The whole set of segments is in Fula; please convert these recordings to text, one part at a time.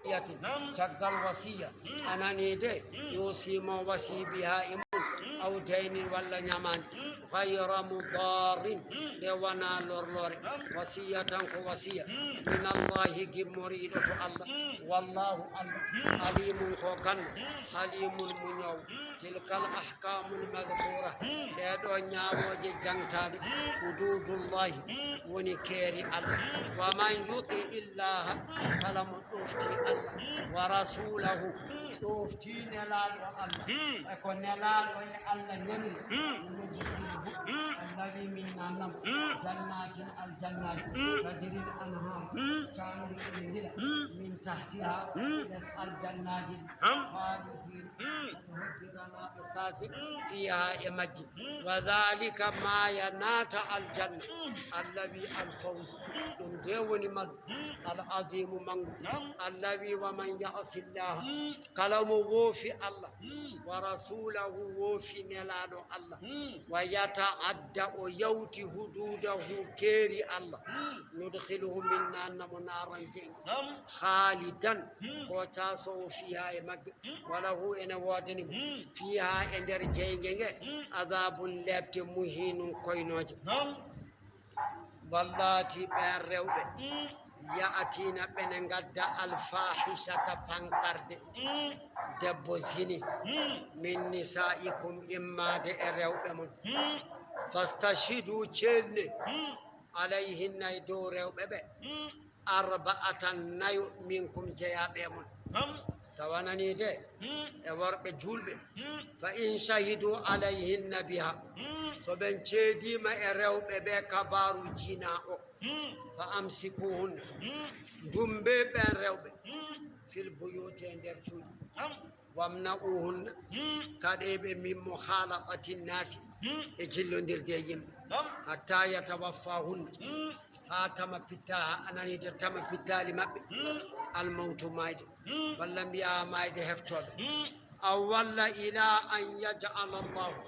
wasiyatin caggal wasiya anani de yusimo wasi biha aw daynin walla ñamani gayra mudarin de wana lorlore wasiyatan ko wasiya min allahi gimmoriɗo to allah wallahu allah alimun ko gandu halimun muñow tilkal ahkamul madhkura ɗeɗo ñawoje jangtaɗe hududullahi woni keeri allah wa man yuti illaha kala mo ɗofti allah wa rasulahu ɗofti nelaɗo allah eko nelaɗo e allah ñamri الذي من نعلم جنات الجنات تجري الأنهار كانوا يؤمنون من تحتها يسأل جنات خالدين وتهجرنا إساس فيها يمجد وذلك ما ينات الجنة الذي الفوز دون من العظيم من الذي ومن يعص الله كلام وفي الله ورسوله وفي نلاد الله ويتعدى ويوتي حدوده كيري الله ندخله منا نارا جين خالدا وتاسو فيها مج وله ان وادن فيها اندر جين عذاب لبت مهين كوينوج واللاتي بين رewɓe ya'atina ɓene gadda alfahishata fankarde debbo zini min nisaikum immade e rewɓe mon fastashidu ceelne alayhinna e dow rewɓe ɓe arba'atan nayo minkum jeyaɓe mon tawanani de e worɓe julɓe fa in shahidu alayhinna biha so ɓen ceedima e rewɓe ɓe kabaru jina o fa amsikuhunna dumbe ɓen rewɓe fil buyuti e nder cuuɗi wamna'uhunna kaɗeɓe min muhalaqati nnasi e jillondirde e yimɓe hatta yatawaffahunna ha tama pitta ananide tama pittali maɓɓe almawtu mayde walla mbiya mayde heftoɓe aw walla ila an yaj'ala llahu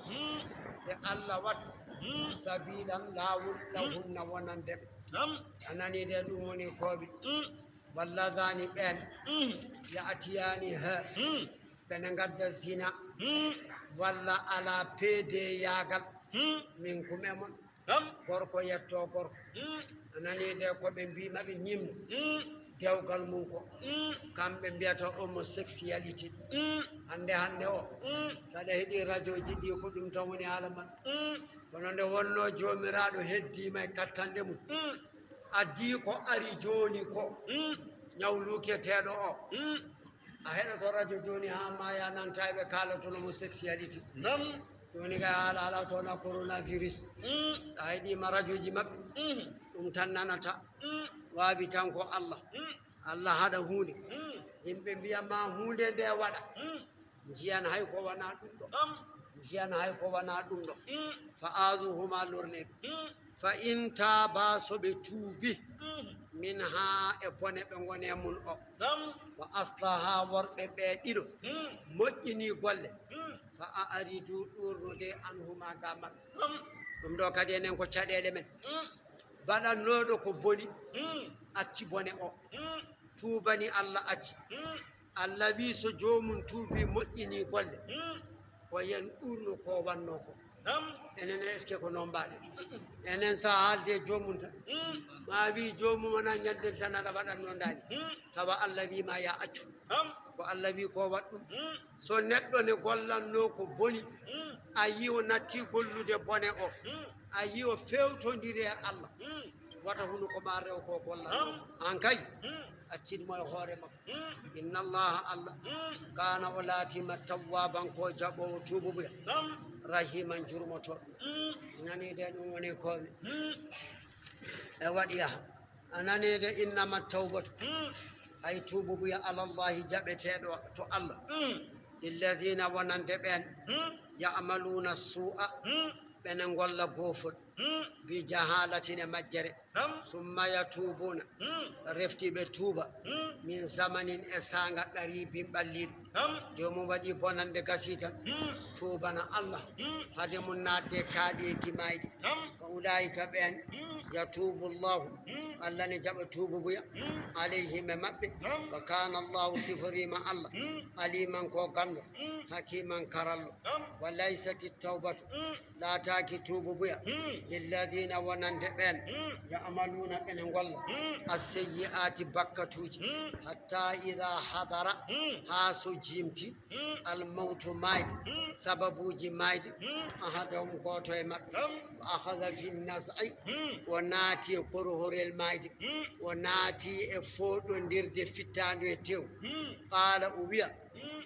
e allah watta sabilan lawol lahunna wonandeɓe ananide ɗum woni koɓe walla dani ɓen ya'tiyani ha ɓene gadda zina walla ala peede yagal min kume mon gorko yetto gorko ananide koɓe mbimaɓe ñimno dewgal mum ko kamɓe mbiyata homosexualité hande o saɗa heeɗi radio ji ɗi ko ɗum tan woni haala man kono nde wonno jomiraɗo heddima e kattande mum addi ko ari joni ko ñawluketeɗo o a heɗoto radio joni ha ma ya nanta ɓe kalatono homosexualité joni kay haala ala sowona coronavirus a heeɗima radio ji maɓɓe ɗum tan nanata waawi tan ko allah haɗa hunde yimɓe mbiyama hunde nde waɗa jiyan hay ko wona ɗum ɗo fa azuhuma lorneɓe fa in taaba soɓe tuubi min ha e bone ɓe gone mun o wa aslaha worɓe ɓe ɗiɗo moƴƴini golle fa a aridu ɗurnude anhuma ga maɓɓe ɗum ɗo kadi enen ko caɗele men baɗannoɗo ko boni acci bone o tuubani allah acci allah wi so jomum tuubi moƴƴini golle o yen ɗurno ko wanno ko enen est ce que ko noon mbaɗe enen sa haalde jomum tan ma wi jomum wona ñanden tan aɗa waɗatno dani tawa allah wima ya accu ko allah wi ko wat ɗum so neɗɗo ne gollanno ko boni a yi o natti gollude bone o a yi o fewtodiri e allah wata huno ko ma rew ko gollanno an kay accidmo e hoore makko inna allaha allah kana o laatima tawwaban ko jaɓowo tuubuɓuya rahiman jurmotoɗo nanide ɗum woni koɓe e waɗi yaha ananide innama tawbatu ay tuubuɓuya alallahi jaɓeteɗo to allah lilladina wonande ɓen ya'maluna su'a ɓene golla goofol bi jahalatin e majjere summa yatubuna reftiɓe tuuba min zamanin e sanga qaribin ɓalliɗo jomum waɗi bonande gasi tan tuubana allah hade mum nadde kaaɗe gimayɗe fa ulaika ɓen yatubu llahu Allah ne jaɓa tuubu buya alayhim e maɓɓe wa kana allahu sifirima Allah aliman ko ganndo hakiman karallo wa laysat tawbatu laataki tuubu buya lilladina wonande ɓen yamaluna ɓene golla asseyyi'ati bakkatuji hatta ida hadara ha so jimti almawtu mayde sababuji mayde ahadahum goto e maɓɓe wa ahada fi nasai o naati e korohorel mayde o naati e foɗodirde fittadu e tew qala o wiya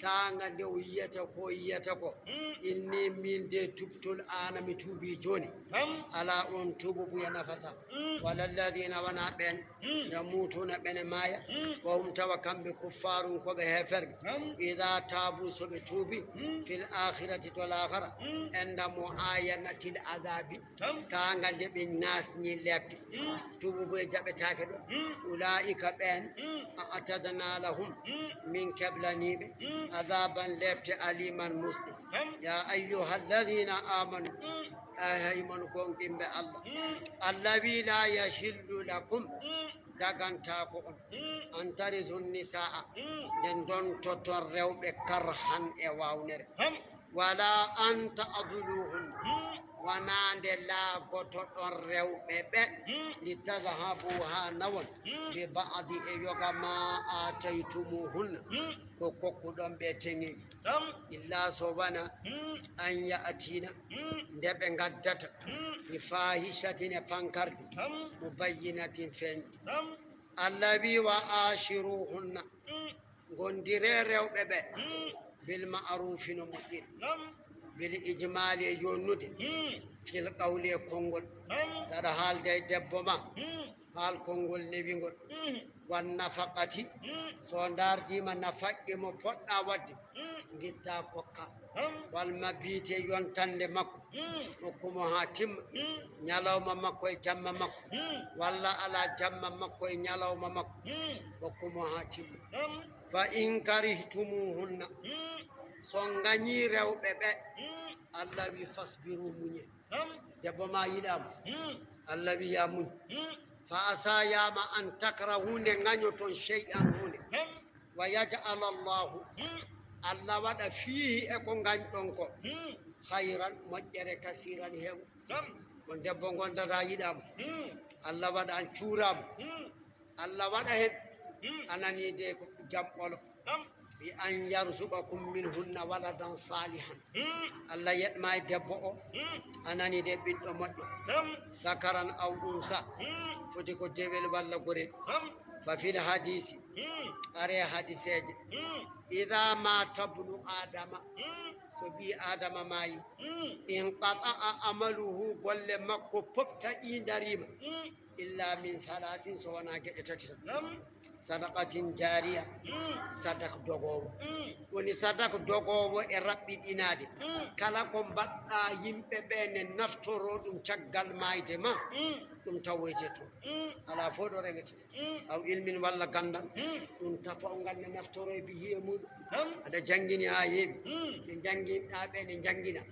sanga nde o yiyata ko inni min de tubtol ana mi tuubi joni ala on tuubu buya nafata wala alladina wana ɓen yamutuna ɓene maya wa hum tawa kamɓe kuffarum koɓe heferɓe ida tabu soɓe tuubi fil akhirati to lahara endamo ayanatil azabi sanga nde ɓe nasni lebde tuubu buya jaɓetake ɗo ulaika ɓen atadna lahum min keblaniɓe azaban lebte aliman muslim ya ayyuha alladina amanu ahayman gonɗimɓe Allah allah wi la yahillu lakum dagantako on an tarisu nisaa nden don toton rewɓe karhan e wawnere wala an ta'dhuluhun wonande laagoto ɗon rewɓe ɓe li tadhabu ha nawon bi ba'di e yoga ma ataytumuhunna ko kokkuɗon ɓe teŋeji illa so wana an ya'tina nde ɓe gaddata bi fahishatin e fankarde mubayyinatin feñƴi allah wi wa ashiruhunna gondire rewɓe ɓe bil ma'rufi no moƴƴiri bil ijmali e jonnude fil qawli e konngol saɗa haalde e debbo ma haal konngol newingol wan nafaqati so dardima nafaqqe mo poɗɗa wadde gitta kokka wal mabite yontande makko hokkumo ha timma ñalawma makko e jamma makko walla ala jamma makko e ñalawma makko hokkumo ha timma fa in karihtumuhunna so gañi rewɓe ɓe allah wi fasbiru muñe debbo ma yiɗama allah wi ya muñ fa asa yama an takra hunde gañoton shay'an hunde wa yaj'al allahu allah waɗa fihi e ko gañɗon ko hayran moƴƴere kasiran hew on debbo gondata yiɗama allah waɗa an cuurama allah waɗa hen anani de ko jamɓolo bi an yarzuqakum minhunna waladan salihan allah yeɗma e debbo o anani de ɓiɗɗo moƴƴo zakaran aw unsa foti ko dewel walla gorel fa fil hadisi are hadiseje ida ma tabnu adama so ɓi adama mayi in qata'a amaluhu golle makko poptaɗi darima illa min salasin so wona gueɗe tati tan sadaqatin jariya sadak dogowo woni sadak dogowo e raɓɓiɗinade kala ko mbaɗɗa yimɓe ɓe ne naftoro ɗum caggal mayde ma ɗum tawoyte to ala fo ɗo rewete aw ilmin walla gandal ɗum tafawngal ne naftoro e bihiye muɗum aɗa jangguini ha heewi ɓe jangguinɗa ɓe ne jangguina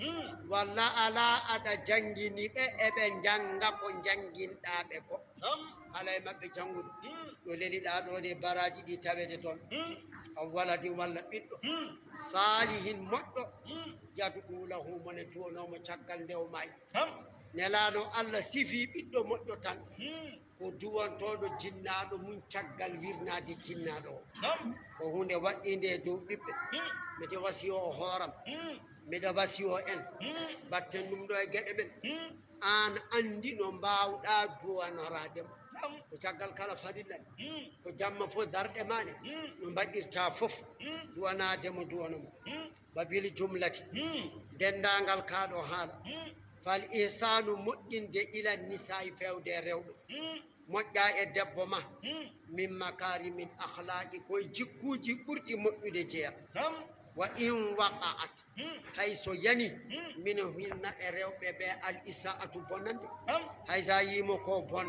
walla ala aɗa jangguini ɓe eɓe janga ko janguinɗa ɓe ko ala e maɓɓe janngude ɗo leliɗa ɗo de baraji ɗi tawete toon aw waladi walla ɓiɗɗo salihin moƴƴo yaduɗu lahu mone duwonomo caggal nde o maayi nelaano allah sifi ɓiɗɗo moƴƴo tan ko duwantoɗo jinnaɗo mum caggal wirnade jinnaɗo o ko hunde waɗɗinde e dow ɓiɓɓe mide wasiyo o hooram miɗa wasiyo en batten ɗum ɗo e gueɗe ɓen an andi no mbawɗa duwanorademo ko caggal kala farilla ko jamma fof darɗe maɗe no mbaɗirta fof duwanademo duwanomo babil jumlati dendagal kaɗo haala fal ihsanu moƴƴinde ila nisa'i fewde rewɓe moƴƴa e debbo ma min makarimin akhlaqi koye jikkuji ɓurɗi moƴƴude jeeya wa in waqa'at hayso yani min hinna e rewɓe ɓe al isa'atu bonande hay sa yimo ko bon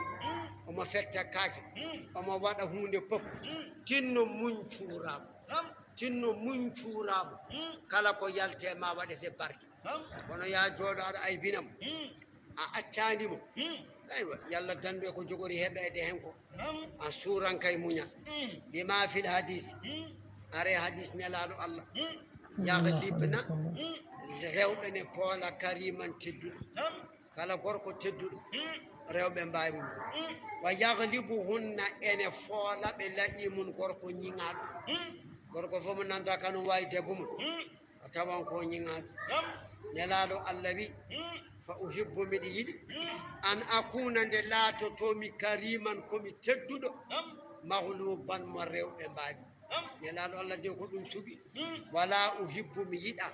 omo fetta kaake omo waɗa hunde fof tinno muñ cuuramo kala ko yalte ma waɗete barke kono ya jooɗo aɗa aybinamo a accandimo aywa yalla dandu ko jogori heɓede hen ko a suran kay muña bima fil hadis are hadis nelaɗo allah yahlibna rewɓe ne poola kariman tedduɗo kala gorko tedduɗo rewɓe mbawi mum wa yahlibuhunna ene foola ɓe laƴi mum gorko ñiŋaɗo gorko fof mo nanta kanum wawi debbo mum a tawan ko ñiŋaɗo nelaɗo allah wi fa uhibbu miɗi yiɗi an akuna nde laatotomi kariman komi tedduɗo mahluban mo rewɓe mbawi nelaɗo allah de ko ɗum suɓi wala uhibbu mi yiɗa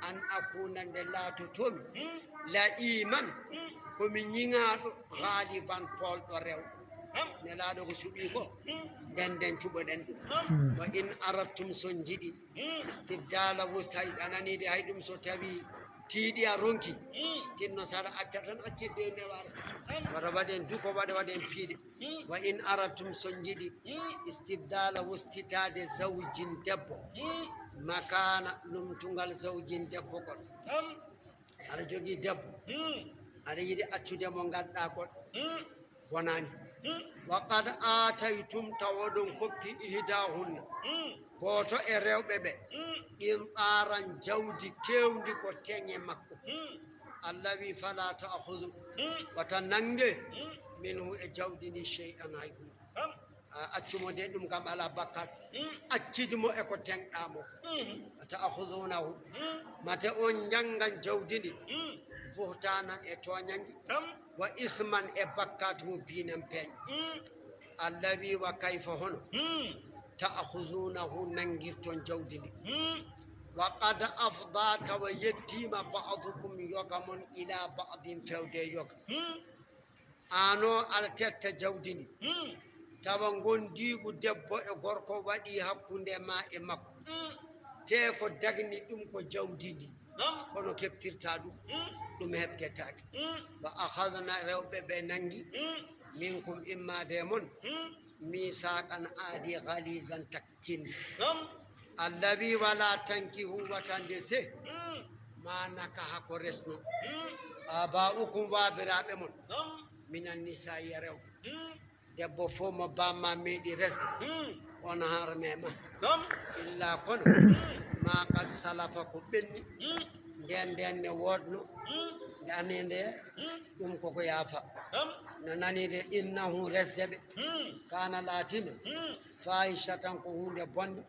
an akuna nde laatotomi la'iman komi ñiŋaɗo haliban polɗo rewɓe nelaɗo ko suɓi ko nden cuɓoɗen ɗum wa in arattum son jiɗi istibdala wustahi ananide hay ɗum so tawi tiiɗi a ronki tinno saɗa acca tan accide newara waɗa waɗen duko waɗen piiɗe wa in arattum son jiɗi istibdala wustitade zawjin debbo makana numtugal zawjin debbo goɗɗo aɗa jogui debbo aɗa yiɗi accude mo ganduɗa goɗɗo wonani wa qad ataytum tawaɗon kokki ihdahunna goto e rewɓe ɓe qintaran jawdi kewdi ko teŋe makko allah wi fala ta'khudhu wata nangue minhu e jawdi ndi shay'an hay hunde accumo de ɗum kam ala bakkat accidemo e ko teŋɗamo ta'khudunahu mate on jangan jawdi ndi buhtanan e toñangue wa isman e bakkat mo binen peeñ allah wi wa kayfa hono ta'khudunahu nangirton jawdi ndi wa qad afda tawa yettima ba'dukum yoga mon ila ba'din fewde yoga ano aɗa tetta jawdi ndi tawa gondigu debbo e gorko waɗi hakkunde ma e makko te ko dagni ɗum ko jawdi ndi kono keftirta ɗum heɓtetake wa ahadna rewɓe ɓe nangi minkum immade mon misaqan aadi halisan taktinde allah wi wala tankihu watande se ma nakaha ko resno aba'ukum wabiraɓe mon minan nisa'i rewɓe debbo fo mo bamma meeɗi resde on harmema illa kono ma qad salafa ko ɓenni nden ne wodno aninde ɗum koko yaafa no nanide innahu resdeɓe kana latina fahishatan ko hunde bonde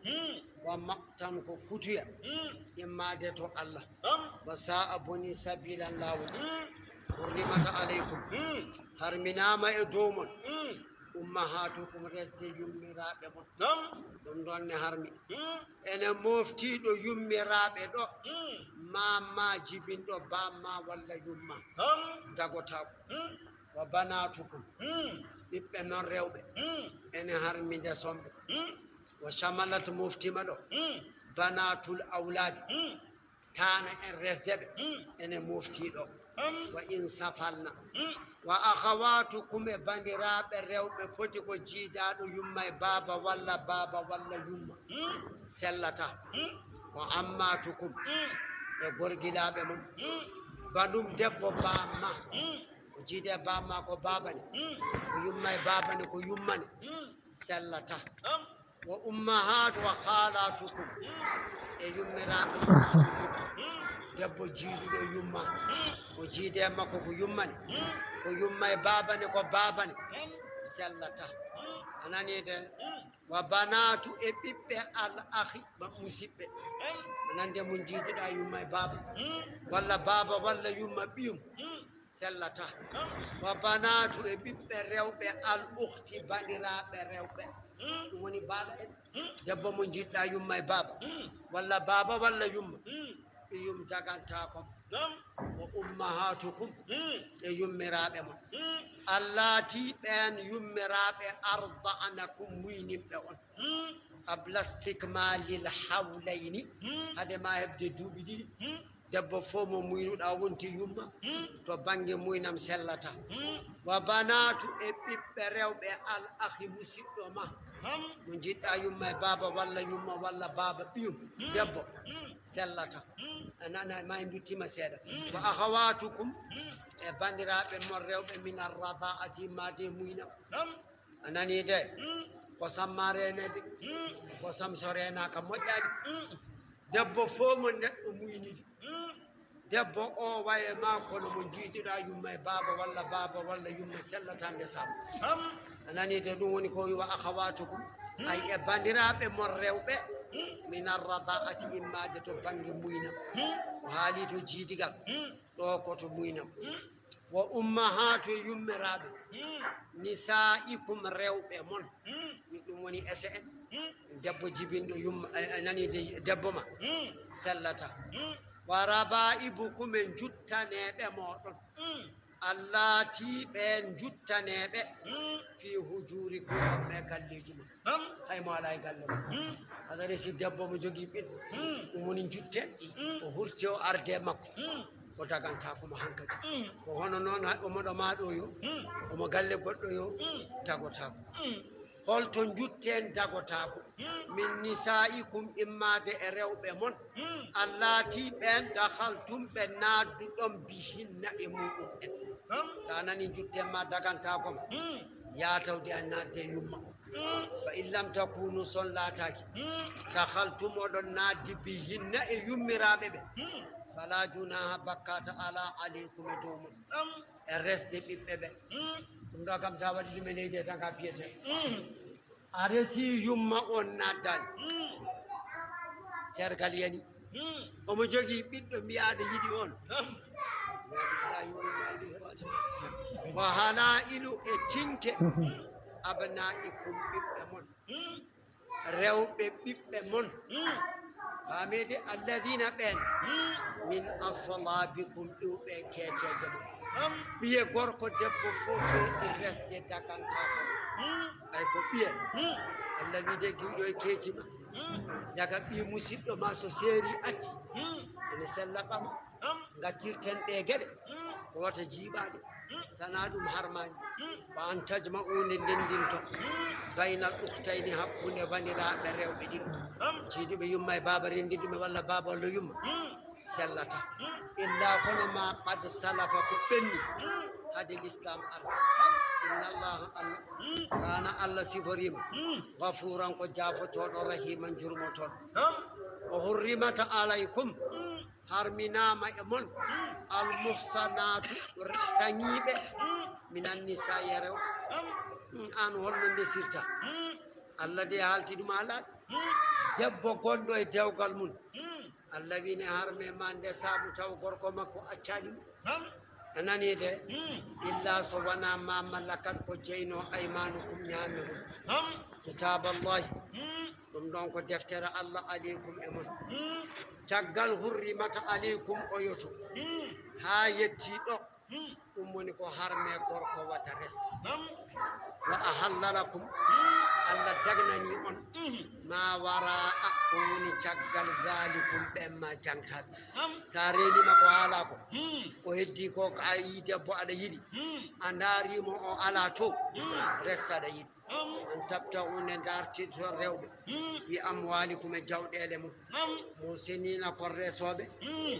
wa maqtan ko kutuya immade to allah wa sa'a boni sabilan lawol hurrimata aleykum harminama e dow mon ummahatukum resde yummiraɓe mon ɗum ɗon ne harmi ene moftiɗo yummiraɓe ɗo ma jibinɗo bamma walla yumma dagotako wa banatukum ɓiɓɓe non rewɓe ene harmi nde somɓe wa shamalat moftima ɗo banatul awladi tana en resdeɓe ene moftiɗo wa in safalna wa akhawatukum e bandiraɓe rewɓe foti ko jiidaɗo yumma e baba walla yumma sellata wa ammatukum e gorgilaɓe mum baɗum debbo bamma ko jiide bamma ko babane ko yumma e babane ko yummane sellata wa ummahatu wa khalatukum e yummiraɓe debbo jiiduɗo yumma ko jiide makko ko yummane ko yumma e babane ko babane sellata ananide wa banatu e ɓiɓɓe al akhi musidɓe anande mum jiiduɗa yumma e baba walla baba walla yumma ɓiyum sellata wa banatu e ɓiɓɓe rewɓe al ukhti bandiraɓe rewɓe ɗum woni baba en debbo mo jiiduɗa yumma e baba walla yumma ɓiyum dagantako wa ummahatukum e yummiraɓe mon allati ɓen yummiraɓe arda'anakum muynimɓe on qabla istikmalil hawlayni hadema hebde duuɓi ɗiɗi debbo fo mo muynuɗa wonti yumma to banggue muynam sellata wa banatu e ɓiɓɓe rewɓe al akhi musidɗo ma mo jiɗɗa yumma e baba walla yumma walla baba ɓiyum debbo sellata nana ma en duttima seeɗa wa akhawatukum e bandiraɓe mon rewɓe min arrada'ati made muyna anani de kosam ma renede kosam so renaka moƴƴani debbo fo mo neɗɗo muynidi debbo o waye ma kono mo jiiɗiɗa yumma e baba walla yumma sellata ndesama anani de ɗum woni ko wiwa akhawatukum ay e bandiraɓe mon rewɓe min arrada'ati immade to banggue muyna o haali to jiidigal ɗo koto muynam wa ummahatu yummiraɓe nisaikum rewɓe mon ɗum woni ese en debbo jibinɗo yumma nani de debbo ma sellata wa raba'ibukum en juttaneɓe moɗon allati ɓen juttaneɓe fi hujurikum ɓe galleji ma haymo ala e galle ma aɗa resi debbo mo jogui ɓiɗɗo ɗum woni jutteɗɗi o hurti o arde makko o dagantako hankadi ko hono noon omoɗo maɗo yo omo galle goɗɗo yo dagotako holto jutten dagotako min nisaikum immade e rewɓe mon allati ɓen dahaltum ɓe nadduɗon bihinna e muɗum en sa nani juttenma dagantako ma yatawde a nadde yumma fa in lam takunu son laataki dahaltum oɗon naddi bihinna e yummiraɓe ɓe fala junaha bakkata ala aleykum e dow mon e resde ɓiɓɓe ɓe ɗum ɗo kam sa waɗi ɗum e leydi e tan ka piyete a resi yumma on naddani cergal yani omo jogui ɓiɗɗo mbiyaɗo yiɗi on wa halailu e cinke abnaikum ɓiɓɓe mon rewɓe ɓiɓɓe mon famede alladina ɓen min aslabikum ɗiwɓe keeceje mon ɓiye gorko debbo fof e resde dagantako ay ko ɓiye allah wide giwɗo e keecima daga ɓi musidɗo ma so seeri acci ene sella ɓama gactirten ɗe gueɗe ko wata jiiɓaɗe sana ɗum harmani ko an tajma unde ndendinto baynal uktayni hakkude bandiraɓe rewɓe ɗiɗo jiiduɓe yumma e baba rendiduɓe walla baba walla yumma sellata illa kono ma qad salafa ko ɓenni hade l'islam allah inna allaha allah kana allah siforima gafuran ko jafotoɗo rahiman jurmotoɗo o hurrimata alaykum harminama e mon almuhsanatu sañiɓe minan nisa e rew an holno ndesirta allah de haalti ɗum alaɗ debbo gonɗo e dewgal mum allah wini harme ma ndesamu taw gorko makko accanimo anani de illa so wona ma mallakat ko jeyno aymanukum ñaame mon kitaballahi ɗum ɗon ko deftere allah aleykum e mon caggal hurrimata aleykum oyoto ha yetti ɗo ɗum woni ko harme gorko wata res wa ahalla lakum allah dagnani on ma wara ko woni caggal zalikum ɓemma jangtaɓe sa renima ko haala ko o heddi ko a yi debbo aɗa yiɗi a darimo o ala to res aɗa yiɗi an tabtahune dartito rewɓe wi amwalikum e jawɗele mum mo senina kon resoɓe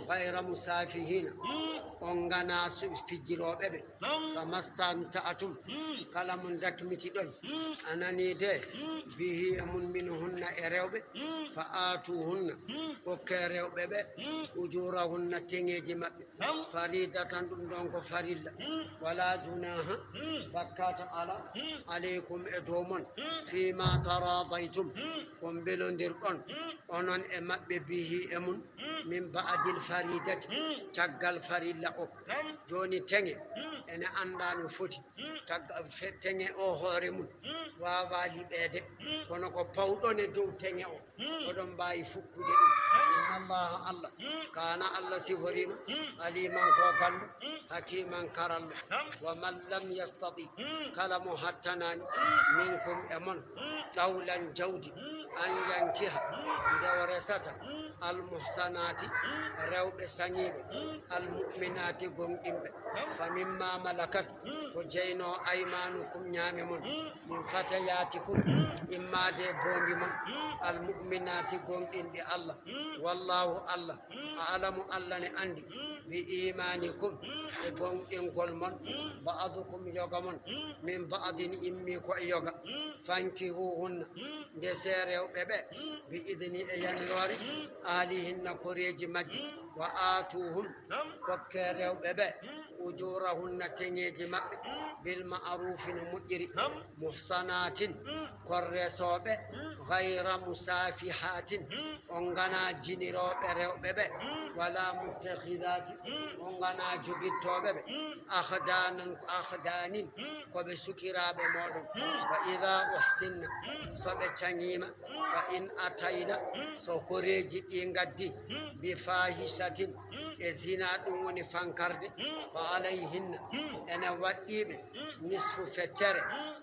gayra musafihina on gana fijjiroɓe ɓe fa mastamta'atum kala mum dakmiti ɗon anani de bihi mun min hunna e rewɓe fa atu hunna hokke rewɓe ɓe ujura hunna teŋeji maɓɓe faridatan ɗum ɗon ko farilla wala junaha bakkata ala aleykum e dow mon fima taradaytum kon belodirɗon onon e maɓɓe bihi e mun min ba'dil faridati caggal farilla o joni teŋe ene anda no foti teŋe o hoore mum wawa liɓede kono ko pawɗon e dow teŋe o oɗon mbawi fukkude ɗum inna allaha allah kana allah siforima aliman ko gallo hakiman karallo wa man lam yastati kala mo hattanani minkum e mon ɗawlan jawdi an yankiha nde resata almuhsanati rewɓe sañiɓe almu'minati gonɗinɓe famimma malakat ko jeyno aymanukum ñaame mon min fatayatikum immade bongi mon almu'minati gonɗinɗe Allah wallahu Allah a'lamu Allah ne andi bi imanikum e gonɗingol mon ba'dukum yoga mon min ba'din immi ko e yoga fankihuhunna nde se rewɓe ɓe bi idni e yamirore alihinna koreji majji wa atuhum kokke rewɓe ɓe ujurahunna teŋeji maɓɓe bil ma'rufi no moƴƴiri muhsanatin korresoɓe gayra musafihatin on gana jiniroɓe rewɓe ɓe wala muttahidati on gana jogittoɓe ɓe ahdanin koɓe sukiraɓe moɗon fa ida uhsinna soɓe cañima fa in atayna so koreji ɗi gaddi bi fahishatin e zina ɗum woni fankarde fa alayhinna ene waɗɗiɓe nisfu feccere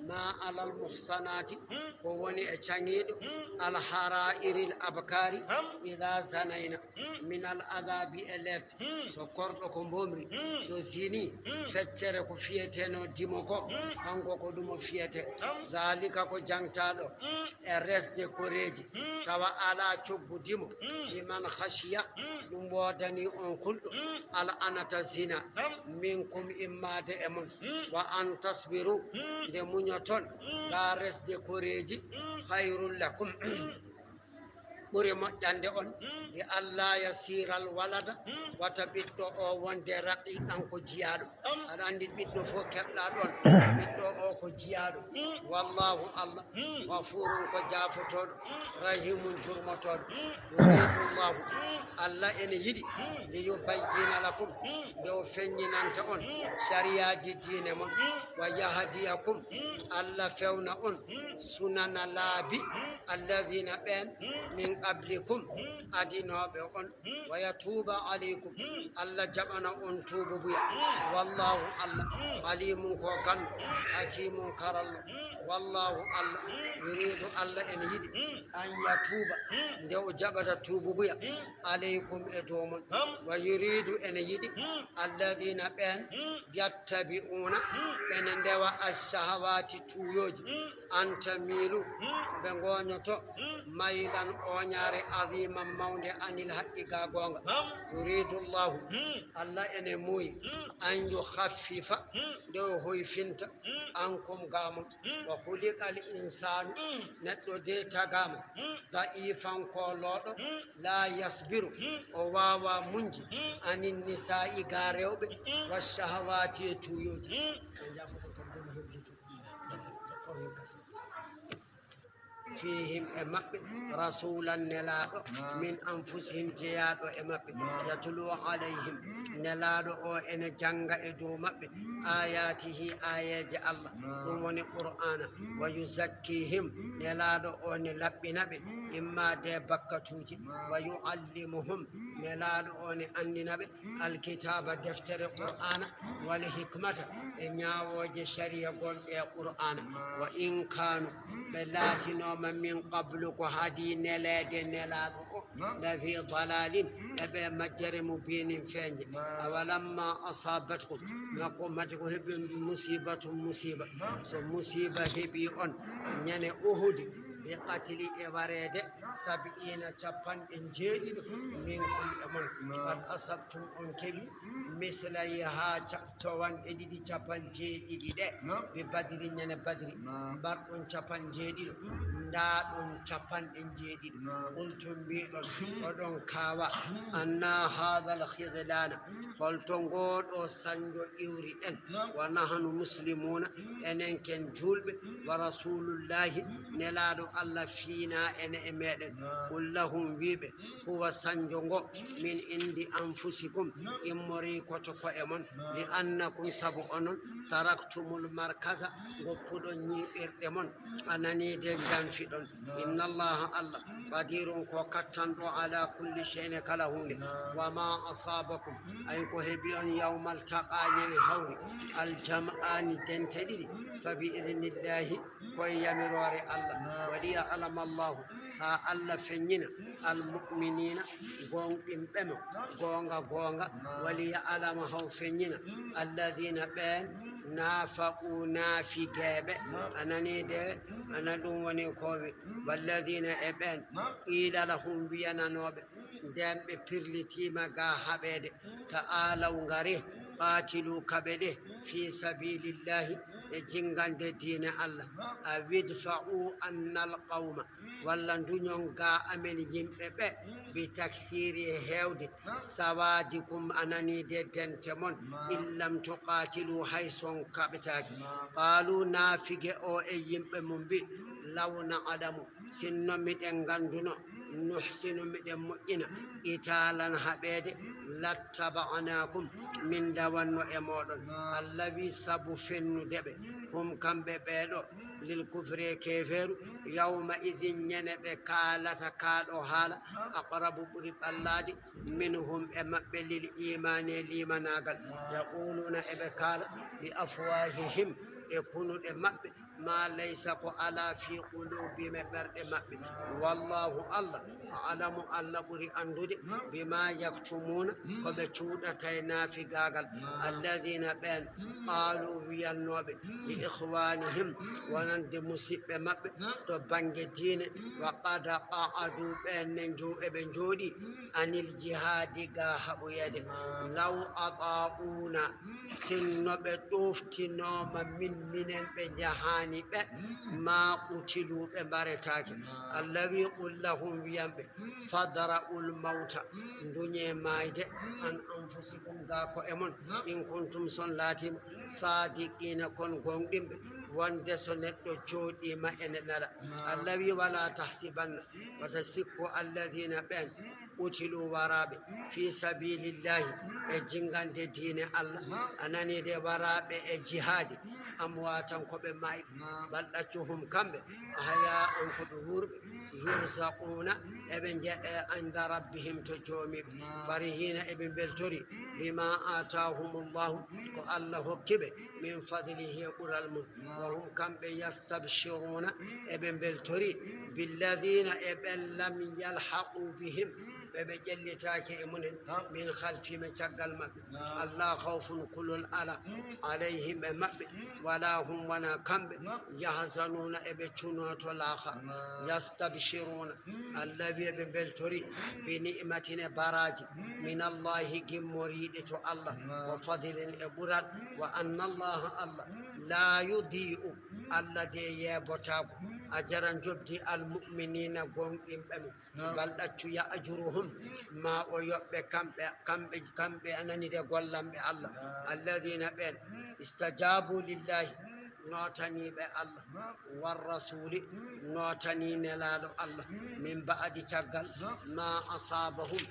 ma alal muhsanati ko woni e cañiɗo alhara'iril abkari ida zanayna min al adabi e lefte so korɗo ko mbomri so zini feccere ko fiyeteno dimo ko kanko ko ɗumo fiyete zalika ko jangtaɗo e resde koreji tawa ala coggu dimo liman khashiya ɗum wodani on kulɗo ala anata zina minkum immade e mon wa an tasbiru nde muñoton ga resde koreji hayrul lakum ɓuri moƴƴande on e allah yasiral walada wata ɓiɗɗo o wonde raqiqan ko jiyaɗo aɗa andi ɓiɗɗo fof keɓɗa ɗon ɓiɗɗo o ko jiyaɗo wallahu allah gafurun ko jafotoɗo rahimun jurmotoɗo yuridullahu allah ene yiɗi nde yubayyina lakum nde o feññinanta on sariyaji diine mon wa yahdiyakum allah fewna on sunana laabi alladina ɓen min qablikum adinoɓe on wa yatuba aleykum allah jaɓana on tuuba buya wallahu allah alimun ko kanɗo hakimun karallo wallahu allah yuridu allah ene yiɗi an yatuba nde o jaɓata tuuba buya aleykum e dow mon wa yuridu ene yiɗi alladina ɓen yattabi'una ɓene ndewa ashahawati tuuyoji anta milu ɓe goñoto maylan oñare azima mawde anil haqqi ga gonga yuridu llahu allah ene muuyi an yukhaffifa nde o hoyfinta ankum gamon wa huliqal insanu neɗɗo de tagama da'ifan ko looɗo la yasbiru o wawa munji anin nisa'i ga rewɓe wa shahawati e tuyoji fihim e maɓɓe rasulan nelaɗo min anfusihim jeyaɗo e maɓɓe yatulu alayhim nelaɗo o ene janga e dow maɓɓe ayatihi ayeje allah ɗum woni qur'ana wa yuzakkihim nelaɗo o ne laɓɓinaɓe imma de bakkatuji wa yuallimuhum nelaɗo o ne andinaɓe alkitaba deftere qur'ana wal hikmata e ñawoje sharia gonɗe e qur'ana wa in kanu ɓe laatinoma min qablu ko haadi nelede nelaɗo o lafi dalalin eɓe majjere mubinin feeñde awalamma asabatkum makko mate ko heeɓi musibatum musiba so musiba heeɓi on ñane uhude ɓe qatili e warede sabiina capanɗe jeeɗiɗo min kum e mon qad asabtum on keeɓi mislayi ha towanɗe ɗiɗi capan jeeɗiɗi ɗe ɓe badiri ñane badiri mbarɗon capan jeeɗiɗo nda ɗon capanɗe jeeɗiɗo qultum mbiɗon oɗon kawa anna hadha l khidlana holto ngoɗo sanjo iwri en wa nahanu muslimuna enen ken julɓe wa rasulullahi nelaɗo allah fiina ene e meɗen qul lahum wiɓe huwa sanjo ngo min indi anfusikum immori koto ko e mon li annakum saabu onon taraktumul markaza goppuɗon ñiɓirɗe mon ananide janfiɗon inna allaha allah qadirun ko kattanɗo ala kulli shay'in kala hunde wa ma asabakum ay ko heeɓi on yawmal taqañene hawri aljam'ani dente ɗiɗi fa bi idnillahi koye yamirore allah waɗiya alama allahu ها الله فنينا المؤمنين قوم إمبما قونغا وليعلم هو فنينا الذين بين نافقوا نافي جابه أنا نيدي أنا دوني كوبي والذين إبن قيل لهم بينا نوب دم بيرلتي ما حبيد تعالوا غري قاتلوا كبده في سبيل الله جنغان دين الله أبدفعوا أن القوم ولا دنيون أمن يمبه بتكثير هود سوادكم أنني دنتمون إن لم تقاتلوا حيث كبتاك قالوا نافق أو يمبه منبي لو نعلم سنو مدن غندونو نحسن مدن مؤنا إتالا حبيد لاتبعناكم من دوان وإمودن الذي سبفن دبي هم كم ببيلو للكفر كفر يومئذ ينبي كالة كالو حالا أقرب بريب الله منهم أمب للإيمان لمن أقل يقولون إبكال بأفواههم يكونوا أمب ما ليس على في قلوبهم برد مب والله الله أعلم الله بري أندود بما يكتمون كبتشودتنا في قاقل الذين بين قالوا في النوب لإخوانهم ونند مسيب مب تبنج دين وقد قعدوا بين ننجو ابن جودي عن الجهاد قاهب يد لو أطاعونا سنب توفتنوم من بجهاني ما قتلوا بمرتاك الذي قل لهم بيامب فدرأوا الموت دنيا مايد عن أنفسكم داكو إمون إن كنتم صلاتهم صادقين كن قوم وندسو نتو جودي ما إننا الذي ولا تحسبن وتسكوا الذين بين قتلوا ورابي في سبيل الله جنغان دين الله أنني دي ورابي جهاد أمواتا كوبي ماي بل أتهم كمبي أحياء كبهور يرزقون ابن جاء عند ربهم تجومي فرهين ابن بلتوري بما آتاهم الله والله كبه من فضله قرى وهم كمبي يستبشرون ابن بلتوري بالذين ابن لم يلحقوا بهم بجلتاك من خلف مشغل مب الله خوف كل الألا عليهم مب ولا هم ولا كم يحزنون ابتشنوت الآخر يستبشرون الذي ببلتري بنعمة براج من الله مريد الله وفضل إبراد وأن الله لا يضيء الذي يبتاب أجرا جبدي المؤمنين قوم إمبم بل أتو يأجرهم ما ويؤب كم بأنني دقول الله الذين بين استجابوا لله نوتني بالله والرسول نوتني نلال الله من بعد تقل ما أصابهم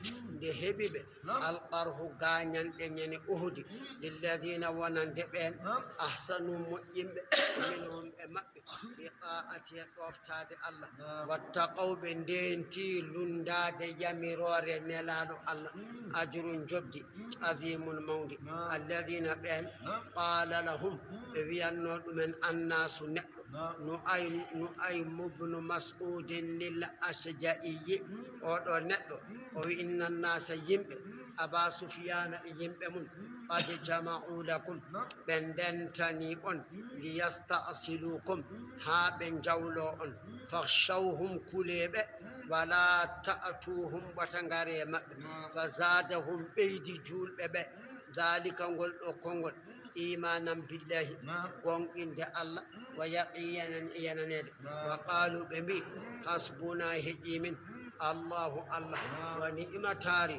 دهبب القره غانيان دنيني أهد للذين ونندبين أحسنوا مؤيم منهم بطاعة يطوفتاد الله واتقوا بندين تي لنداد يميرور نلال الله أجر جبدي عظيم الموت الذين بين قال لهم بيانود من الناس نؤيم بن مسعود للأشجعي ودو نتو وإن الناس يمب أبا سفيان يمب من قد جمعوا لكم بندنتني ليستأصلوكم ها بن جولون فاخشوهم كليب ولا تأتوهم وتنغريم فزادهم بيد جول بebe ذلك نقول أكونغول إيمانا بالله قوم عند الله ويقينا ينند وقالوا بمي حسبنا هجيم الله ونعم تاري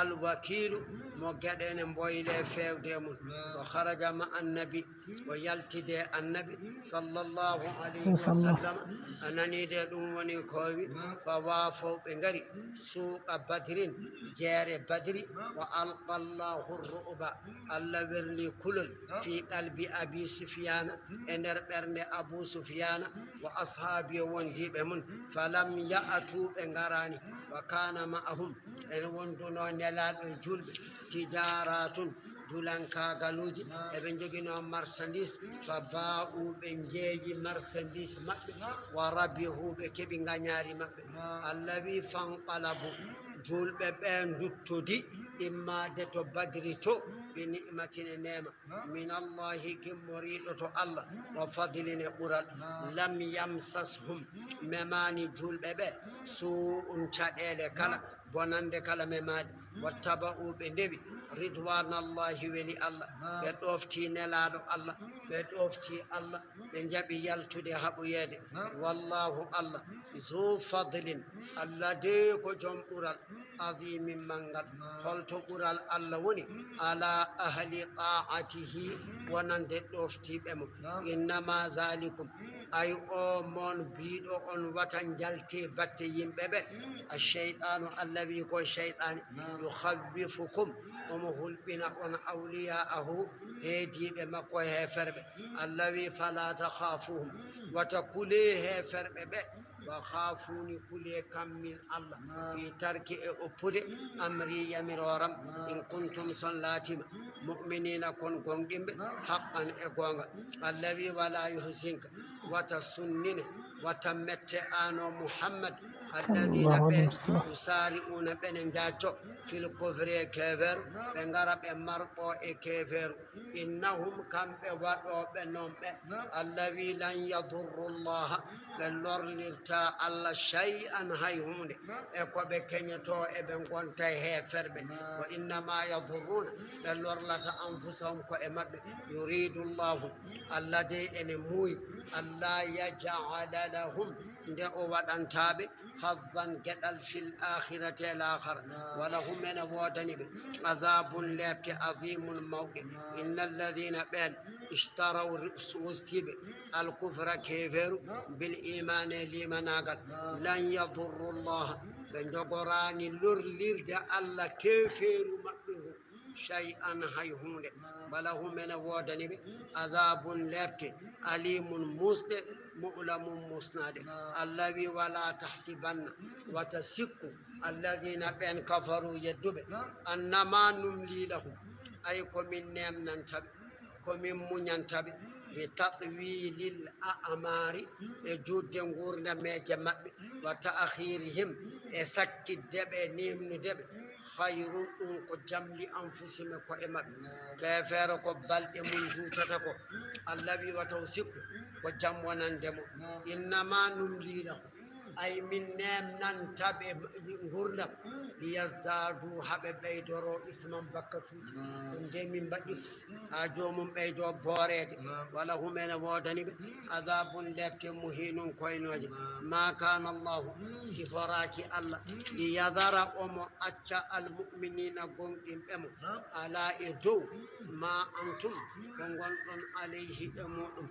الوكيل مقدن بويلة فيوديمون وخرج مع النبي ويلتدي النبي صلى الله عليه وسلم أنني دوني كوي فوافوا بنغري سوق بدر جار بدر وألقى الله الرؤب اللي كل في قلب أبي سفيان إنر برن أبو سفيان وأصحابي ونديب من فلم يأتوا بنغراني وكان معهم إن وندنا نلال جلب تجارات dulankagaluji eɓe jogino marchandise fa ba'u ɓe jeeƴi marchandise maɓɓe wa rabihu ɓe keeɓi gañaari maɓɓe allah wi fanqalabu julɓe ɓe duttudi immade to badri to bi ni'matine nema min allahi gimmoriɗo to allah wa fadline ɓural lam yamsashum memani julɓe ɓe su'un caɗele kala bonande kala memade wattaba'u ɓe ndewi ridwanallahi weli allah ɓe ɗofti nelaɗo allah ɓe ɗofti allah ɓe jaɓi yaltude haɓoyede wallahu allah zu fadlin allah de ko joom ɓural azimin mangal holto ɓural allah woni ala ahli ta'atihi wonande ɗoftiɓe mo innama zalikum ay o mon biɗo on wata jalte batte yimɓe ɓe a cheyɗanu allah wi ko cheyɗani yukhawwifukum omo hulɓina on awliya'ahu heediɓe makko heferɓe allah wi fala takhafuhum wata kule heferɓe ɓe wa khafuni kule kam min allah fi tarki e oppude amri yamiroram in kuntum son latima mu'minina kon gonɗimɓe haqqan e gonga allah wi wala yuhsinka wata sunnine wata mette ano muhammad alladina ɓe yusari'una ɓene jacco fil kufri e keferu ɓe ngara ɓe marɓo e keferu innahum kamɓe waɗoɓe non ɓe allah wi lan yadurru llaha ɓe lorlirta allah shay'an hay hunde e koɓe keñoto eɓe gonta heferɓe wa innama yadurruna ɓe lorlata anfusahum ko e maɓɓe yuridu llahu allah de ene muuyi allah yaj'ala lahum nde o waɗantaɓe hazzan geɗal fil akhirati el akhara wala hum ene wodani ɓe azabun lebte azimun mawɗe inna alladina ɓen ishtaraw wustiɓe alkufra keferu bil imane limanagal lan yadurru llaha ɓe jogorani lorlirde allah keferu maɓɓe ngo shay'an hay hunde wala hum ene wodani ɓe azabun lebte alimun musɗe mu'lamun musnade allah wi wala tahsibanna wata sikku alladina ɓen kafaru yedduɓe annama numli lahum ay komin nemnantaɓe komin muñantaɓe bi tatwilil a'mari e judde gurdameje maɓɓe wa ta'khirihim e sakkiddeɓe nimnudeɓe hayrun ɗum ko jamli anfusime ko e maɓɓe kefere ko balɗe mum jutata ko allah wi wataw sikku ko jam wonandemo innama numlilahu ay min nemnantaɓe gurdam liyasdadu haɓe ɓeydoro isman bakkatuji ɗum de min mbaɗi ha jomum ɓeydo boorede wala humene wodani ɓe azabun lebte muhinum koynoje ma kana allahu siforaki allah liyadara omo acca almuminina gonɗinɓe mo ala e dow ma antum ko gonɗon alayhi e muɗum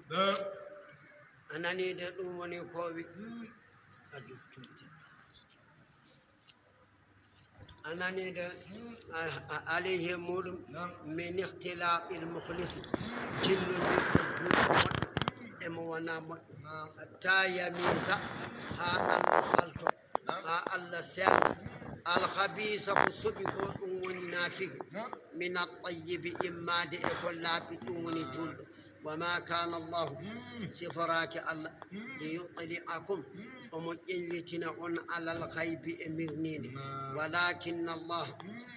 ananide ɗum woni ko wi ananide alayhi muɗum min ihtilaqil muhlisi jilludirde juuɗe moƴƴe emo wona moƴƴo hatta yamisa ha allah falto ha allah serta alhabisa ko soɓi ko ɗum woni nafigue min atayibi immade e ko laaɓi ɗum woni julɗo وما كان الله سفراك الله ليطلعكم ومجلتنا على الغيب امرنين ولكن الله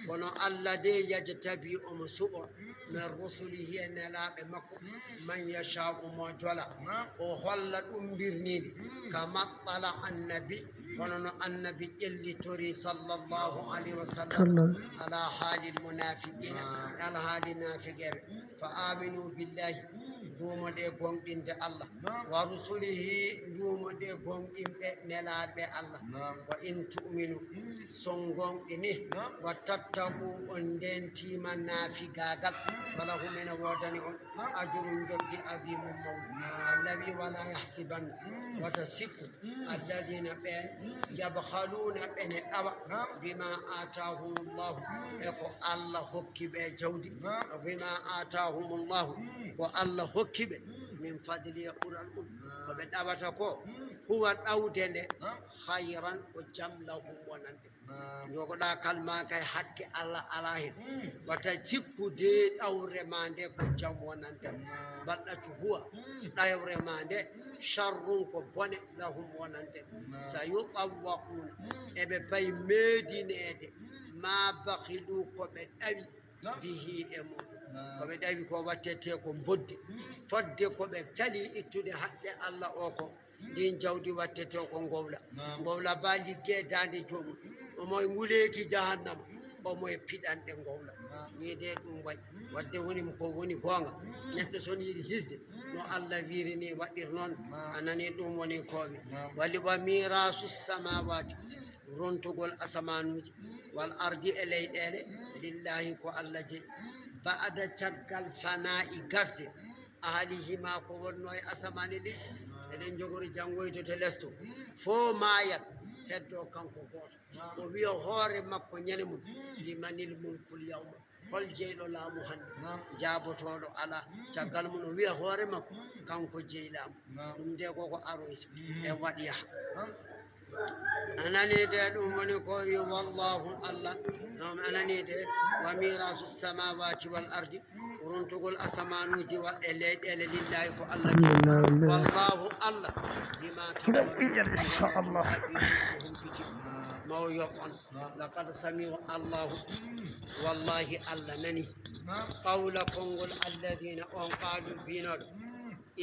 ونو الله دي يجتبي سوء من رسله ان لا بمكو من يشاء مجولا وخل امرنين كما طلع النبي ونو النبي اللي تري صلى الله عليه وسلم على حال المنافقين على حال النافقين فآمنوا بالله duumode gonɗinde allah wa rusulihi duumode gonɗinɓe nelaɗe allah wa in tu'minu son gonɗini wa tattaku on ndentima naafigagal wala humene wodani on ajurum jobdi azimum mawɗo allah wi wala yahsibanna wata sikku alladina ɓen yabhaluna ɓene ɗawa bima atahumullahu e ko allah hokki ɓe jawdi bima atahumullahu ko allah hokkiɓe min fadli quran ko ɓe ɗawata ko huwa ɗawde nde hayran ko jam lahum wonande jogoɗa kalma kay hakke allah ala hen wata cikkude ɗawre ma nde ko jam wonande baɗɗatu huwa ɗawre ma nde sharrun ko bone lahum wonande sa yutawwaquna eɓe payi meedinede ma bahilu koɓe ɗawi bihi e muɗum koɓe ɗawi ko wattete ko boddi fodde koɓe cali ittude haqqe allah o ko ndin jawdi wattete ko ngowla ba ligge dande jomum omoye nguleki jahannama omoye piɗanɗe ngowla ñiide ɗum wayi wadde woni ko woni gonga neɗɗo son yiɗi hisde no allah wirini waɗir noon anani ɗum woni koɓe walli wa mirasu samawati rontugol asamanuji wal ardi e leyɗele lillahi ko allah jeyi ba'ada caggal fana'i gasde alihima ko wonno e asamani ɗi eɗen jogori jangoyde lesto fo mayat heddo kanko goto o wiya hoore makko ñande mum limanil mulkul yawma hol jeyɗo laamu hande jaabotoɗo ala caggal mum o wiya hoore makko kanko jeyɗamo ɗum nde koko aroyta e waɗiyaha anani de ɗum woni ko wi wallahu allah noon anani de wa mirasu samawati wal ardi rontugol asamanuji e leyɗele lillahi ko allah jeyi wallahu allah bima tamaruhum piti maw yoɓon laqad samiu allahu wallahi allah nani qawla konngol alladina on qaalu binoɗo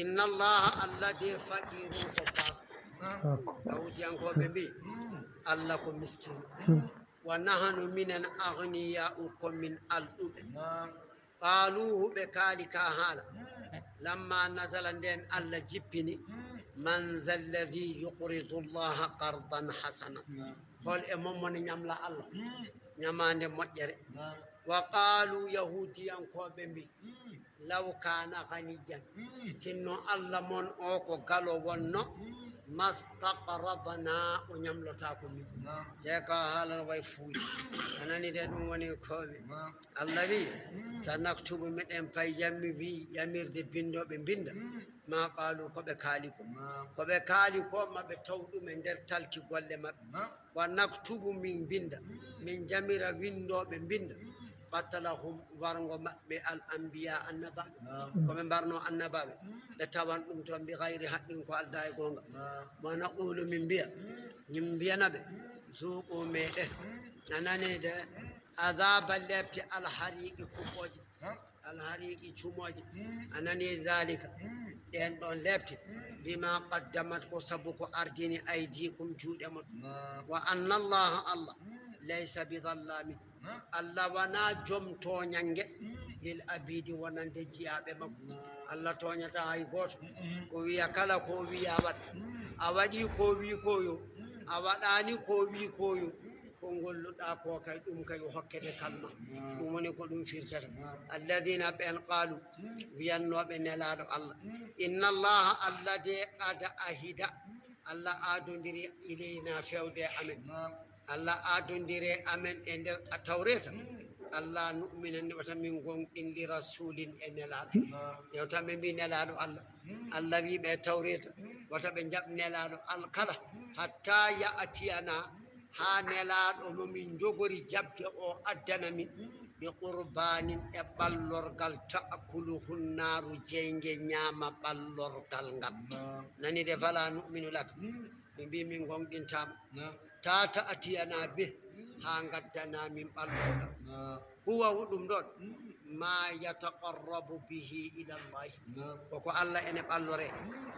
inna allaha allah de faqirum ko pasɗo yawudiyankoɓe mbi allah ko miskino wa nahanu minen agniya'u komin alɗuɓe qaaluhu ɓe kaali ka haala lamma nasala nden allah jippini man za lladi yuqridu llaha qardan hasana hol e mommone ñamla allah ñamande moƴƴere wa qaalu yahudiyankoɓe mbi law kana ganiyan sinno allah mon o ko galo wonno mastaqradna o ñamlotako min te ka haalano way fuuji anani de ɗum woni koɓe allah wi sa naktubu miɗen pay yammi wi yamirde bindoɓe binda ma qaalu koɓe kaali ko maɓe taw ɗum e nder talki golle maɓɓe wa naktubu min binda min jamira windoɓe binda qatalahum wargo maɓɓe al anbiya annabaɓe koɓe mbarno annabaɓe ɓe tawan ɗum toon bi gayri haqqin ko alda e gonga mo naqulu min mbiyanaɓe zuuqu meɗen ananide adaba lebte alhariqi kuɓɓoje alhariqi cumoje anani zalika ɗen ɗon lebte bima qaddamat ko sabu ko ardini aydikum juuɗe mon wa anna allaha allah laysa bidallamin allah wana joom toñange lil abidi wonande jiyaɓe makko allah toñata hay goto ko wiya kala ko wiya waɗ a waɗi ko wi koyo a waɗani ko wi koyo ko golluɗa ko kay ɗum kay hokkete kalma ɗum woni ko ɗum firtata alladina ɓen qaalu wiyannoɓe nelaɗo allah inna allaha allah de qad ahida allah adodiri ilayna fewde amen allah adodire amen e nder tawreta allah nu'minanni wata min gonɗinli rasulin e nelaɗo yewta ɓe mbi nelaɗo allah allah wiɓe tawreta wata ɓe jaɓ nelaɗo kala hatta ya'tiyana ha nelaɗo momin jogori jabde o addana min ɓe qurbanin e ɓallorgal ta'kuluhu naaru jeyge ñaama ɓallorgal ngal nani de fala nu'minu laka ɓe mbi min gonɗintama ta ta'tiyana be ha gaddana min ɓallorgal huwa ɗum ɗon ma yataqarrabu bihi ila llahi koko allah ene ɓallore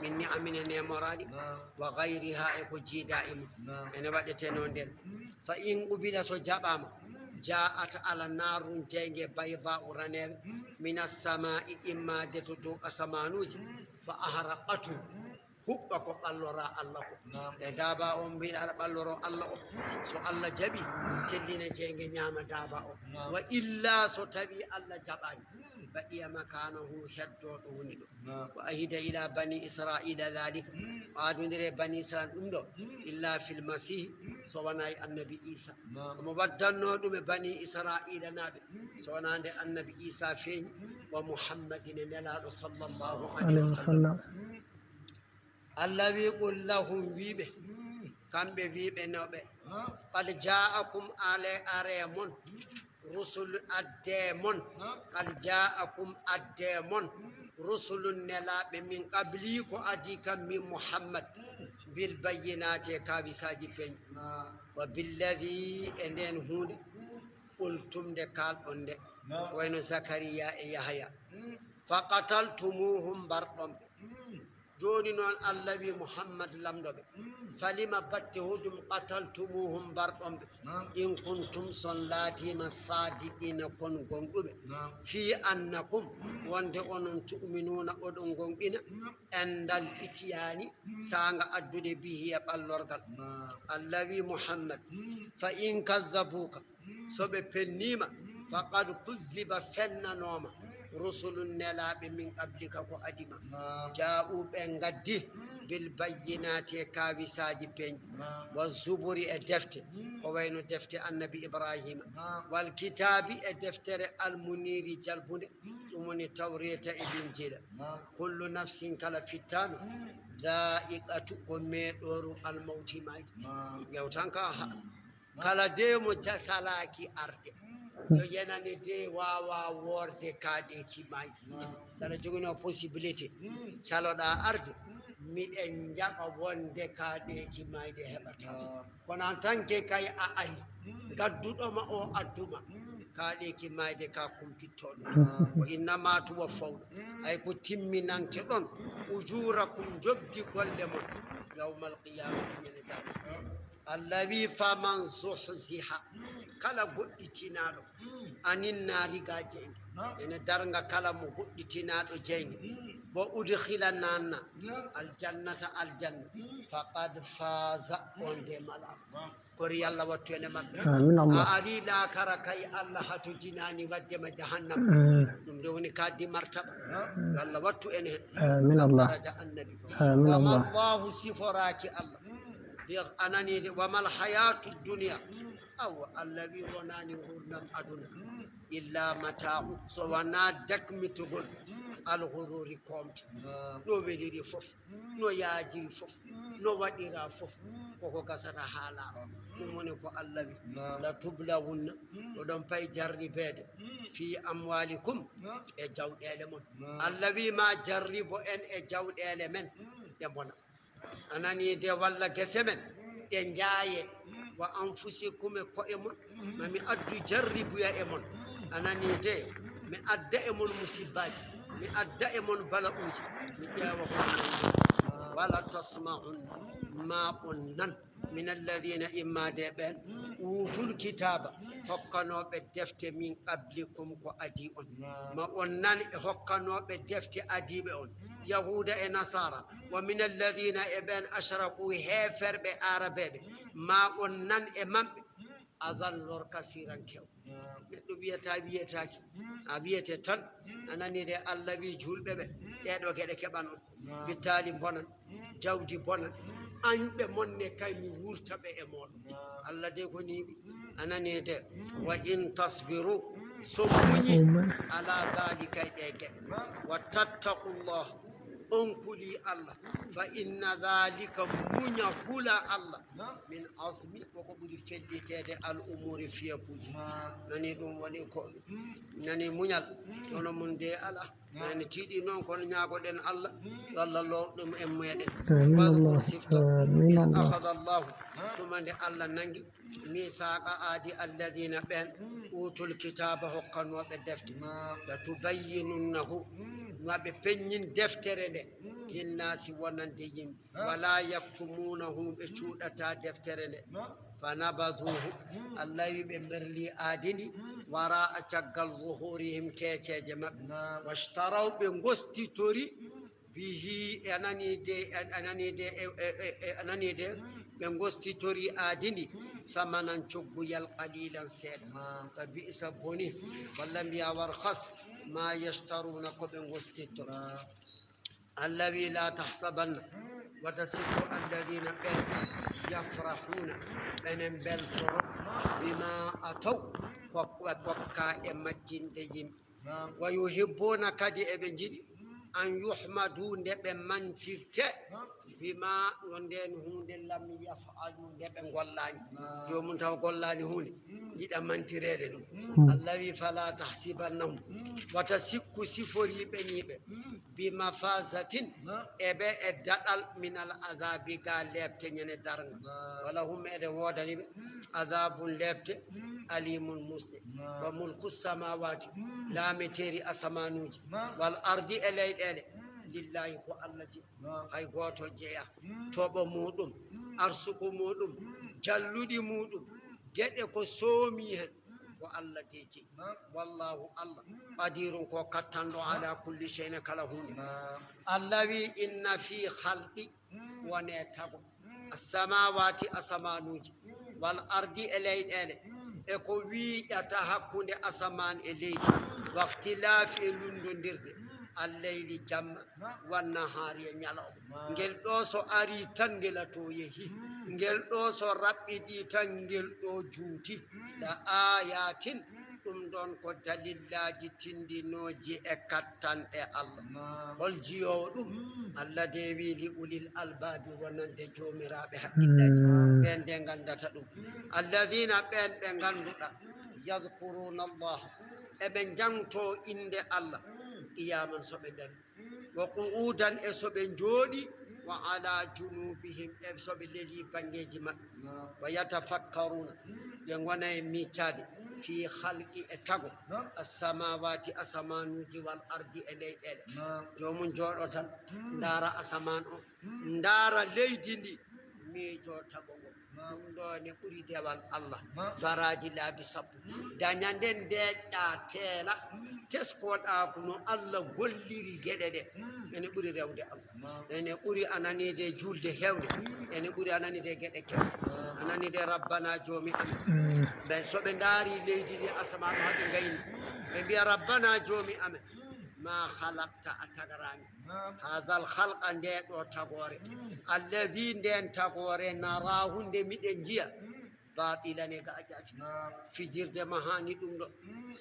min ni amine nemoraɗi wa gayriha e ko jiida e mum ene waɗete no nden fa in qubila so jaɓama ja'at ala narun jeyge bayda uranere min assamai immade to dow asamanuji fa ahraqatu huɓɓa ko ɓallora allah ko e daaba o mbiɗa aɗa ɓalloro allah o so allah jaɓi tellina jeyge ñaama daaba o wa illa so tawi allah jaɓani baqiya makanahu heddoɗo woni ɗo wa ahida ila bani israila dhalika o adodire bani israil ɗum ɗo illa fil masih so wona e annabi isa omo waddanno ɗum e bani israila naɓe so wonande annabi isa feeñi ومحمد نلال صلى الله عليه وسلم الذي قل لهم ويبه كم بيبه نوبه قد جاءكم على أريمون رسل الديمون قد جاءكم الديمون رسل نلاب من قبليك أديك من محمد بالبينات كابساجي بين وبالذي أنين هون قلتم دكال أنده وين زكريا يحيى فقتلتموهم برقم جوني نون الذي محمد لم نبي فلما بتهدم قتلتموهم برقم إن كنتم صلاتي الصادقين كن قنقب في أنكم وند أن تؤمنون أدن قنقنا عند الإتيان سانغ أدد به يبالورغل الذي محمد فإن كذبوك سبب النيمة فقد كذب فن نوما رسل نلاب من قبلك وأدما جاءوا بنغدي بالبينات كابساج بين والزبور الدفت وين دفت النبي إبراهيم والكتاب الدفتر المنير جلبون ومن التورية الإنجيل كل نفس كالفتان ذائقة وميدور الموت مايت يوتانكا kala de mo jasalaki arde yo yenani de wawa worde kaɗe cimayi saɗa jogino possibilité caloɗa arde miɗen jaɓa wonde kaɗe cimayde heɓata kono en tant que kay a ari gadduɗoma o adduma kaɗe cimayde ka kumpittoɗo ko innama tuwa fawɗo ay ko timminante ɗon ujurakum jobdi golle mon yawmal qiyamati ñande dal allawi faman zuhziha kala goɗɗitinaɗo anin naariga jeyge ene darga kala mo goɗɗitinaɗo jeyge bo udkhila nanna aljannata aljanna faqad faza on de malama kori Allah wattu ene mabɓe a ariɗa kara kay Allah hato jinani waddema jahannam ɗum de woni kaddi martaba yo Allah wattu ene hen daraja annabi wama llahu siforaki Allah أناني وما الحياة الدنيا أو الذي وناني غرنم أدنى إلا متاع سوانا دكمي تقول الغرور كومت نو بديري فوف نو ياجري فوف نو وديرا فوف كوكو كسر حالا نمونيكو الذي لا تبلغن ودم باي جري بيد في أموالكم جود إلمون الذي ما جربوا أن جود إلمن يمونا anani de walla gesemen de jaaye wa anfusikum ko e mon mami addu jarribuya e mon anani de mi adda e mon musibbaji mi adda e mon balauji mi ƴeewa ko wala tasma'un ma unnan min alladhina imma de ben utul kitaba hokkanoɓe defte min qablikum ko adi on ma on nan e hokkanoɓe defte adiɓe on yahuda e nasara wa min alladhina eben ashraku heferɓe arabeɓe ma on nan e mamɓe azallor kasiran kew neɗɗo wiyetaki a wiyete tan anani de Allah wi julɓeɓe ɗeɗo gueɗe keɓan on bittali bonan jawdi bonan anɓe monne kay mi wurtaɓe e moɗon Allah de ko niɓi anani de wa in tasbiru so muñi ala dhalika e ɗe gueɗe wa tattaqullah on kuli Allah fa inna dhalika muña hula Allah min asmi koko ɓuri fellitede al umuri fiyakuji nani ɗum woni ko nani muñal hono mun de ala nani tiiɗi noon kono ñagoɗen Allah yo Allah lowɗum en meɗen wadkur sifta in akhada Allahu tuma nde Allah nangi mithaqa aadi alladina ɓen utul kitaba hokkanoɓe defte la tubayyinunnahu maɓe peññin deftere nde linnasi wonande yimɓe wala yaktumunahu ɓe cuuɗata deftere nde fanabaduhu Allah wi ɓe berli aadi ndi wara a caggal zuhurihim keceje maɓɓe washtaraw ɓe gostitori bihi ananide ɓe gostitori aadi ndi samanan cogguyal qalilan seeɗa ka bi'sa boni walla mbiya war khas ma yashtaruna ko ɓe gostittori allawi la tahsabanna وتصف الذين يفرحون بنن بلتر بما أتوا وكا إمجين ديم wa yuhibbuna kadi eɓe jiɗi an yuhmadu nde ɓe mantirte bima no nden hunde lam yafalu nde ɓe gollani jomum taw gollani hunde yiɗa mantirede ɗum allah wi fala tahsibannahum wata sikku siforiɓe niɓe bimafasatin eɓe e daɗal minal azabi ga lebte ñane darga wala hum eɗe wodaniɓe azabun lebte alimun musɗe wa mulku samawati laameteri asamanuji wal ardi e leyɗele lillahi ko allah ji hay goto jeeya toɓo muɗum arsuku muɗum jalluɗi muɗum gueɗe ko soomi hen ko allah deji wallahu allah qadirun ko kattanɗo ala kulli shay'in kala hunde allah wi inna fi khalqi wone tago assamawati asamanuji wal ardi e leyɗele e ko wiƴata hakkude asaman e leydi waqtilafi e lundodirde alleyli jamma wannahari e ñalawma ngel ɗo so ari tan ngelato yeehi ngel ɗo so raɓɓiɗi tan ngel ɗo juuti la ayatin ɗum ɗon ko dalillaji tindinoji e kattanɗe allah hol jiyowo ɗum allah de wi li ulil albabi wonande jomiraɓe haqqillaji ɓen de gandata ɗum alladina ɓen ɓe ganduɗa yadkuruna allah eɓe jangto inde allah qiyaman soɓe dari wa qu'udan e soɓe jooɗi wa ala junubihim e soɓe leeli bangeji maɓɓe wa yatafakkaruna ɓe gona e miccade fi halqi e tago assamawati asamanuji wal ardi e leyɗele jomum jooɗo tan ndaara asaman o ndaara leydi ndi miijo tago ngo ɗum ɗo ne ɓuri dewal allah baraji laabi sappo dañanden ndeƴƴa teela teskoɗa kono allah golliri gueɗe ɗe ene ɓuri rewde allah ene ɓuri ananide julde hewde ene ɓuri ananide gueɗe kewɗe ananide rabbana joomi amen ɓe soɓe ndaari leydi ndi asamanu haɓe gayni ɓe mbiya rabbana joomi amen ma halakta a tagarani hasal halqa nde ɗo tagore allahi nden tagore narahu nde miɗen jiya batilane ga ajati fijirde ma hani ɗum ɗo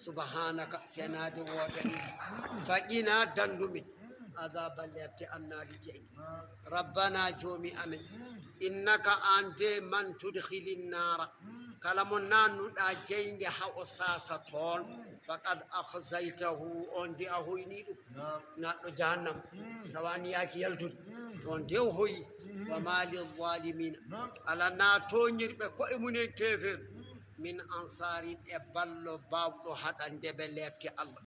subhanaka senade wodani faqina dandumin azaba lebte annari jeydi rabbana joomi amen innaka an de man tudkhilin nara kala mo nannuɗa jeyde ha o sasa toon faqad akhzaytahu on de a hoyni ɗum naɗɗo jahannam tawani yaki yaltude on de o hoyi wa ma lil zalimina ala na toñirɓe koye munen kefer min ansarin e ballo bawɗo haɗande ɓe lebte allah